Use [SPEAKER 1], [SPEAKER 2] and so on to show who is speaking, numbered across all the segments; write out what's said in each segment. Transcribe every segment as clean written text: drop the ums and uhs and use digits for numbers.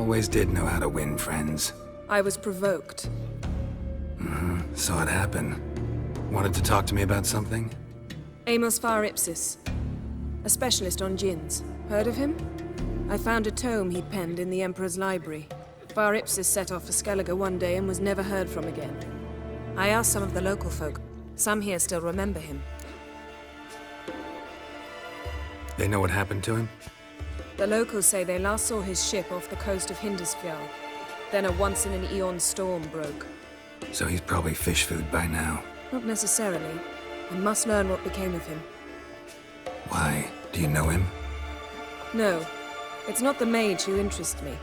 [SPEAKER 1] Always did know how to win friends.
[SPEAKER 2] I was provoked.
[SPEAKER 1] Saw it happen. Wanted to talk to me about something?
[SPEAKER 2] Amos Ipsis, a specialist on djinns. Heard of him? I found a tome he penned in the Emperor's library. Ipsis set off for Skellige one day and was never heard from again. I asked some of the local folk. Some here still remember him.
[SPEAKER 1] They know what happened to him?
[SPEAKER 2] The locals say they last saw his ship off the coast of Hindisfjall. Then a once-in-an-eon storm broke.
[SPEAKER 1] So he's probably fish food by now.
[SPEAKER 2] Not necessarily. I must learn what became of him.
[SPEAKER 1] Why? Do you know him?
[SPEAKER 2] No. It's not the mage who interests me.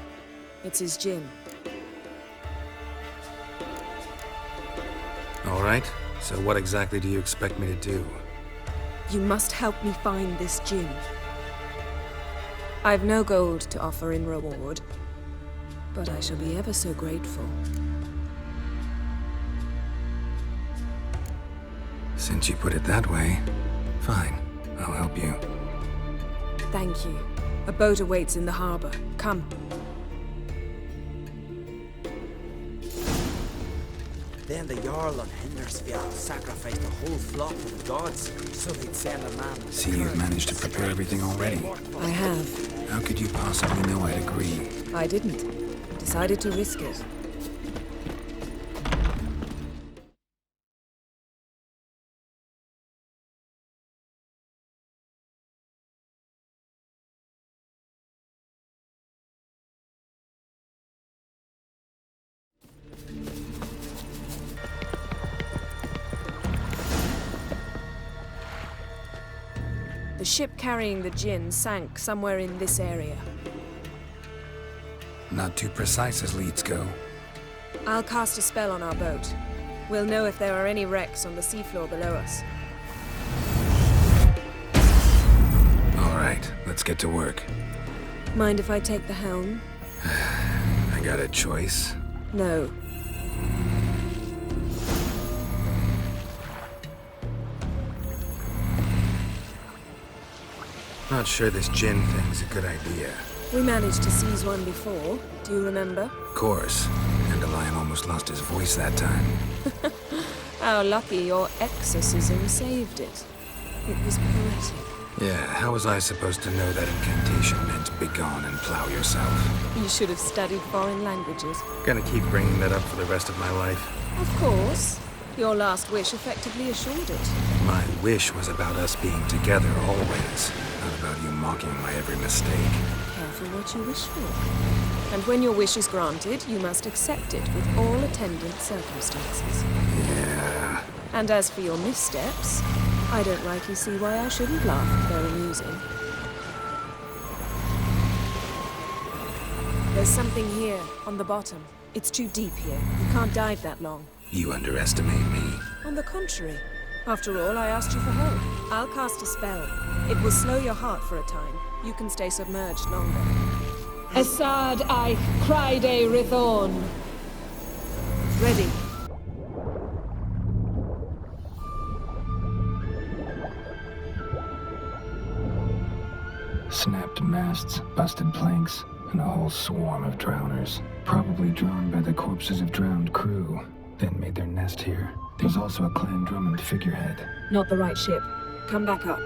[SPEAKER 2] It's his djinn.
[SPEAKER 1] All right. So what exactly do you expect me to do?
[SPEAKER 2] You must help me find this djinn. I've no gold to offer in reward, but I shall be ever so grateful.
[SPEAKER 1] Since you put it that way, fine. I'll help you.
[SPEAKER 2] Thank you. A boat awaits in the harbor. Come.
[SPEAKER 3] Then the Jarl on Hindersfjall sacrificed a whole flock to the gods, so they'd send a man with
[SPEAKER 1] See, you've managed to prepare everything already.
[SPEAKER 2] I have.
[SPEAKER 1] How could you possibly know I'd agree?
[SPEAKER 2] I didn't. Decided to risk it. The ship carrying the djinn sank somewhere in this area.
[SPEAKER 1] Not too precise as leads go.
[SPEAKER 2] I'll cast a spell on our boat. We'll know if there are any wrecks on the seafloor below us.
[SPEAKER 1] All right, let's get to work.
[SPEAKER 2] Mind if I take the helm?
[SPEAKER 1] I got a choice.
[SPEAKER 2] No.
[SPEAKER 1] Not sure this djinn thing's a good idea.
[SPEAKER 2] We managed to seize one before. Do you remember?
[SPEAKER 1] Of course. And the lion almost lost his voice that time.
[SPEAKER 2] How lucky your exorcism saved it. It was poetic.
[SPEAKER 1] Yeah, how was I supposed to know that incantation meant begone and plow yourself?
[SPEAKER 2] You should have studied foreign languages.
[SPEAKER 1] Gonna keep bringing that up for the rest of my life.
[SPEAKER 2] Of course. Your last wish effectively assured it.
[SPEAKER 1] My wish was about us being together always, not about you mocking my every mistake.
[SPEAKER 2] Careful what you wish for. And when your wish is granted, you must accept it with all attendant circumstances.
[SPEAKER 1] Yeah.
[SPEAKER 2] And as for your missteps, I don't rightly see why I shouldn't laugh if they're amusing. There's something here, on the bottom. It's too deep here. You can't dive that long.
[SPEAKER 1] You underestimate me.
[SPEAKER 2] On the contrary. After all, I asked you for help. I'll cast a spell. It will slow your heart for a time. You can stay submerged longer.
[SPEAKER 4] Assad I Criede Rithorn.
[SPEAKER 2] Ready.
[SPEAKER 1] Snapped masts, busted planks, and a whole swarm of drowners. Probably drawn by the corpses of drowned crew, then made their nest here. There's also a Clan Drummond figurehead.
[SPEAKER 2] Not the right ship. Come back up.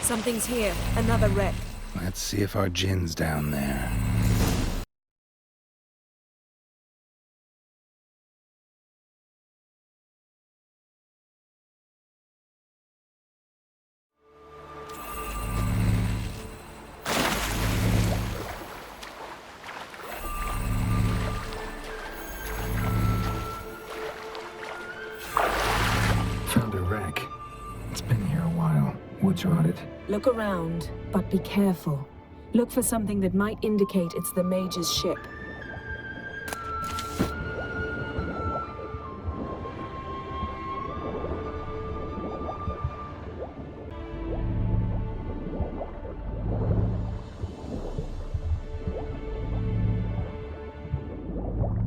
[SPEAKER 2] Something's here. Another wreck.
[SPEAKER 1] Let's see if our djinn's down there. Found a wreck. It's been here a while. Woods rotted.
[SPEAKER 2] Look around, but be careful. Look for something that might indicate it's the mage's ship.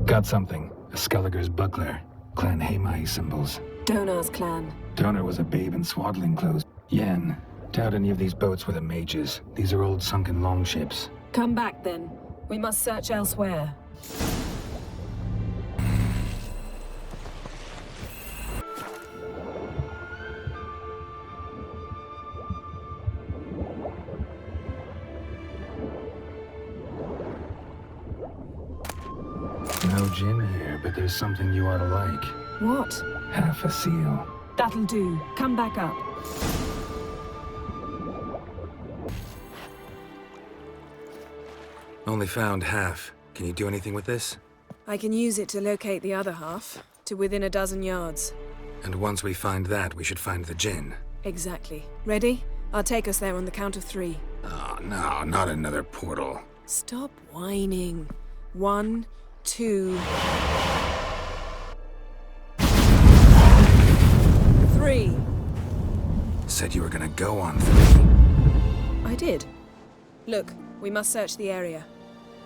[SPEAKER 1] Got something. A Skellige's buckler. Clan Hamai symbols.
[SPEAKER 2] Donar's clan.
[SPEAKER 1] Donar was a babe in swaddling clothes. Yen, doubt any of these boats were the mages. These are old sunken longships.
[SPEAKER 4] Come back then. We must search elsewhere.
[SPEAKER 1] No gin here, but there's something you ought to like.
[SPEAKER 2] What?
[SPEAKER 1] Half a seal.
[SPEAKER 4] That'll do. Come back up.
[SPEAKER 5] Only found half. Can you do anything with this?
[SPEAKER 2] I can use it to locate the other half, to within a dozen yards.
[SPEAKER 5] And once we find that, we should find the gin.
[SPEAKER 2] Exactly. Ready? I'll take us there on the count of 3.
[SPEAKER 5] Oh, no, not another portal.
[SPEAKER 2] Stop whining. 1, 2... 3.
[SPEAKER 5] Said you were gonna go on 3.
[SPEAKER 2] I did. Look, we must search the area.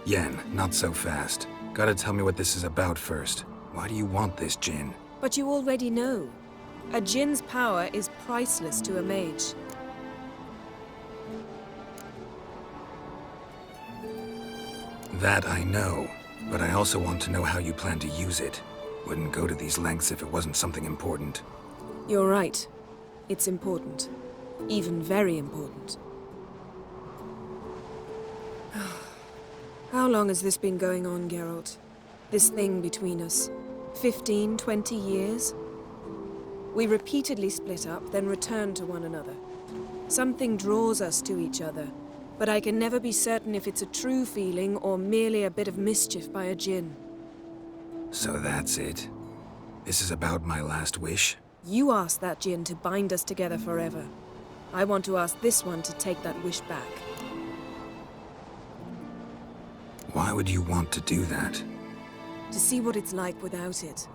[SPEAKER 5] Yen, not so fast. Gotta tell me what this is about first. Why do you want this gin?
[SPEAKER 2] But you already know. A djinn's power is priceless to a mage.
[SPEAKER 5] That I know, but I also want to know how you plan to use it. Wouldn't go to these lengths if it wasn't something important.
[SPEAKER 2] You're right. It's important. Even very important. How long has this been going on, Geralt? This thing between us? 15, 20 years? We repeatedly split up, then returned to one another. Something draws us to each other, but I can never be certain if it's a true feeling or merely a bit of mischief by a djinn.
[SPEAKER 5] So that's it? This is about my last wish?
[SPEAKER 2] You asked that djinn to bind us together forever. I want to ask this one to take that wish back.
[SPEAKER 5] Why would you want to do that?
[SPEAKER 2] To see what it's like without it.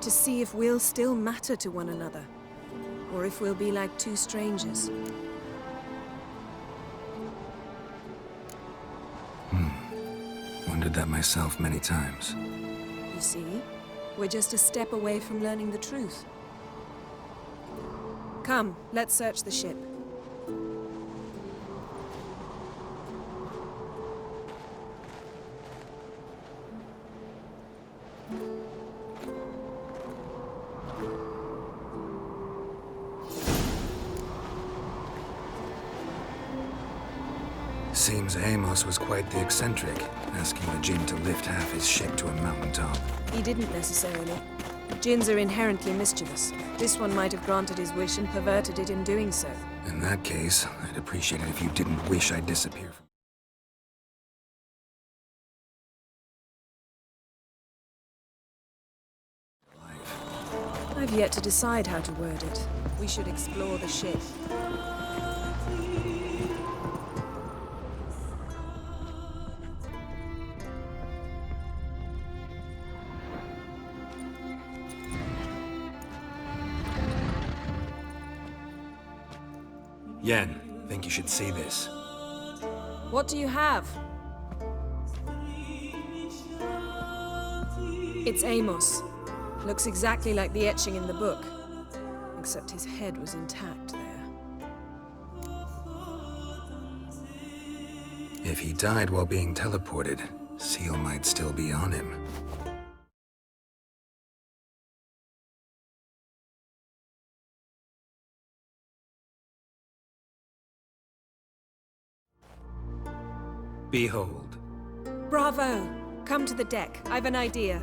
[SPEAKER 2] To see if we'll still matter to one another. Or if we'll be like two strangers.
[SPEAKER 5] Wondered that myself many times.
[SPEAKER 2] You see? We're just a step away from learning the truth. Come, let's search the ship.
[SPEAKER 5] Seems Amos was quite the eccentric, asking the djinn to lift half his ship to a mountaintop.
[SPEAKER 2] He didn't necessarily. Djinns are inherently mischievous. This one might have granted his wish and perverted it in doing so.
[SPEAKER 5] In that case, I'd appreciate it if you didn't wish I'd disappear from life.
[SPEAKER 2] I've yet to decide how to word it. We should explore the ship.
[SPEAKER 5] Yen, think you should see this.
[SPEAKER 2] What do you have? It's Amos. Looks exactly like the etching in the book. Except his head was intact there.
[SPEAKER 5] If he died while being teleported, Seal might still be on him. Behold.
[SPEAKER 2] Bravo! Come to the deck. I've an idea.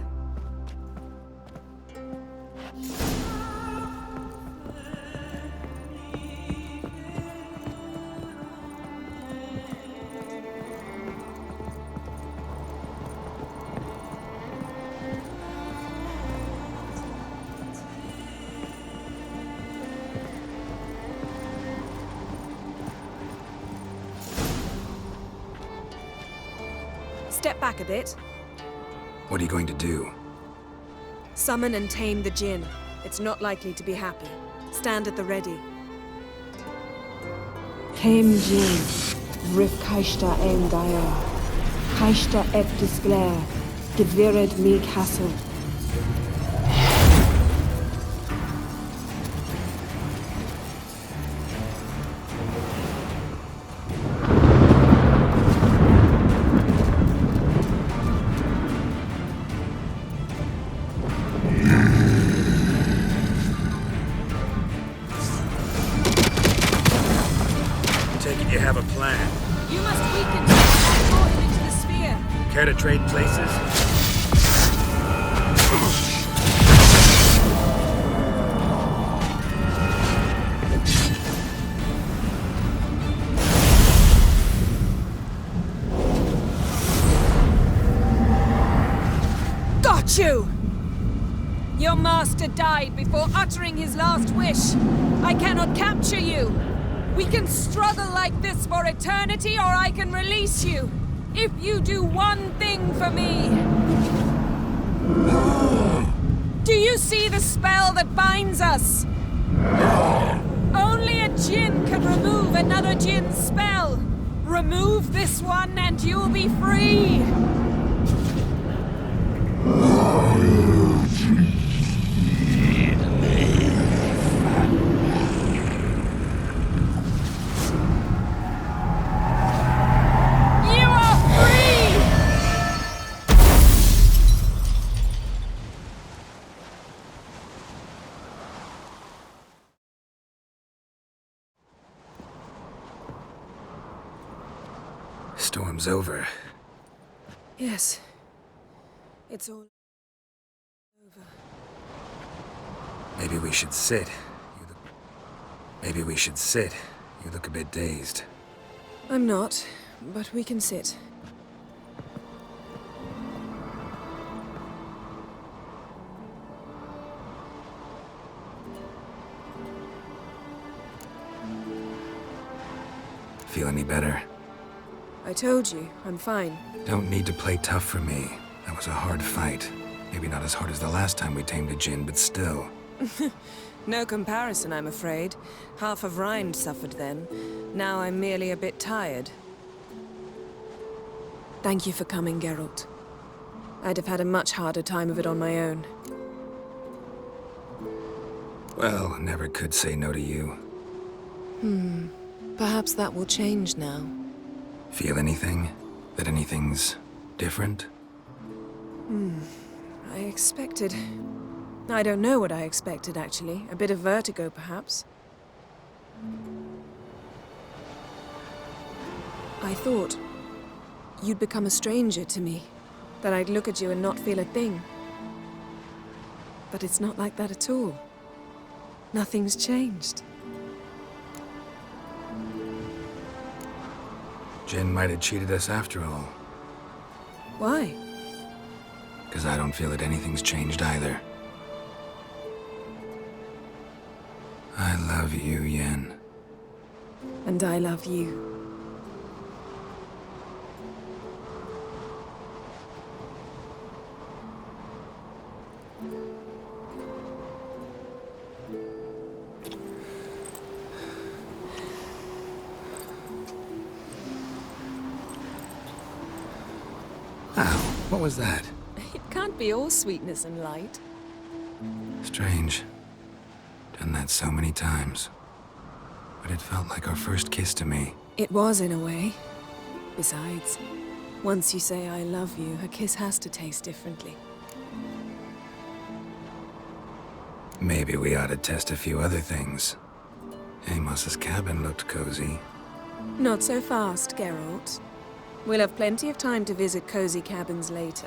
[SPEAKER 2] Step back a bit.
[SPEAKER 5] What are you going to do?
[SPEAKER 2] Summon and tame the djinn. It's not likely to be happy. Stand at the ready.
[SPEAKER 4] Came Jin, Rif Kaishta Ein Daya, Kaishta Ep Disglair, Devired me Castle.
[SPEAKER 5] Care to trade places?
[SPEAKER 2] Got you! Your master died before uttering his last wish. I cannot capture you. We can struggle like this for eternity, or I can release you. If you do one thing for me. Do you see the spell that binds us? Only a djinn can remove another djinn's spell. Remove this one and you'll be free.
[SPEAKER 5] Storm's over.
[SPEAKER 2] Yes. It's all over.
[SPEAKER 5] Maybe we should sit. Maybe we should sit. You look a bit dazed.
[SPEAKER 2] I'm not, but we can sit.
[SPEAKER 5] Feel any better?
[SPEAKER 2] I told you, I'm fine.
[SPEAKER 5] Don't need to play tough for me. That was a hard fight. Maybe not as hard as the last time we tamed a djinn, but still.
[SPEAKER 2] No comparison, I'm afraid. Half of Rind suffered then. Now I'm merely a bit tired. Thank you for coming, Geralt. I'd have had a much harder time of it on my own.
[SPEAKER 5] Well, never could say no to you.
[SPEAKER 2] Perhaps that will change now.
[SPEAKER 5] Feel anything? That anything's different?
[SPEAKER 2] I expected... I don't know what I expected, actually. A bit of vertigo, perhaps. I thought you'd become a stranger to me. That I'd look at you and not feel a thing. But it's not like that at all. Nothing's changed.
[SPEAKER 5] Jinn might have cheated us after all.
[SPEAKER 2] Why?
[SPEAKER 5] Because I don't feel that anything's changed either. I love you, Yen.
[SPEAKER 2] And I love you.
[SPEAKER 5] Ow, what was that?
[SPEAKER 2] It can't be all sweetness and light.
[SPEAKER 5] Strange. Done that so many times. But it felt like our first kiss to me.
[SPEAKER 2] It was, in a way. Besides, once you say I love you, a kiss has to taste differently.
[SPEAKER 5] Maybe we ought to test a few other things. Amos's cabin looked cozy.
[SPEAKER 2] Not so fast, Geralt. We'll have plenty of time to visit cozy cabins later.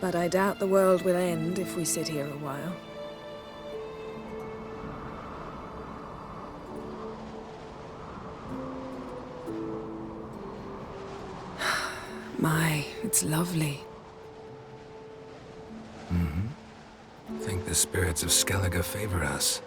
[SPEAKER 2] But I doubt the world will end if we sit here a while. My, it's lovely.
[SPEAKER 5] Think the spirits of Skellige favor us.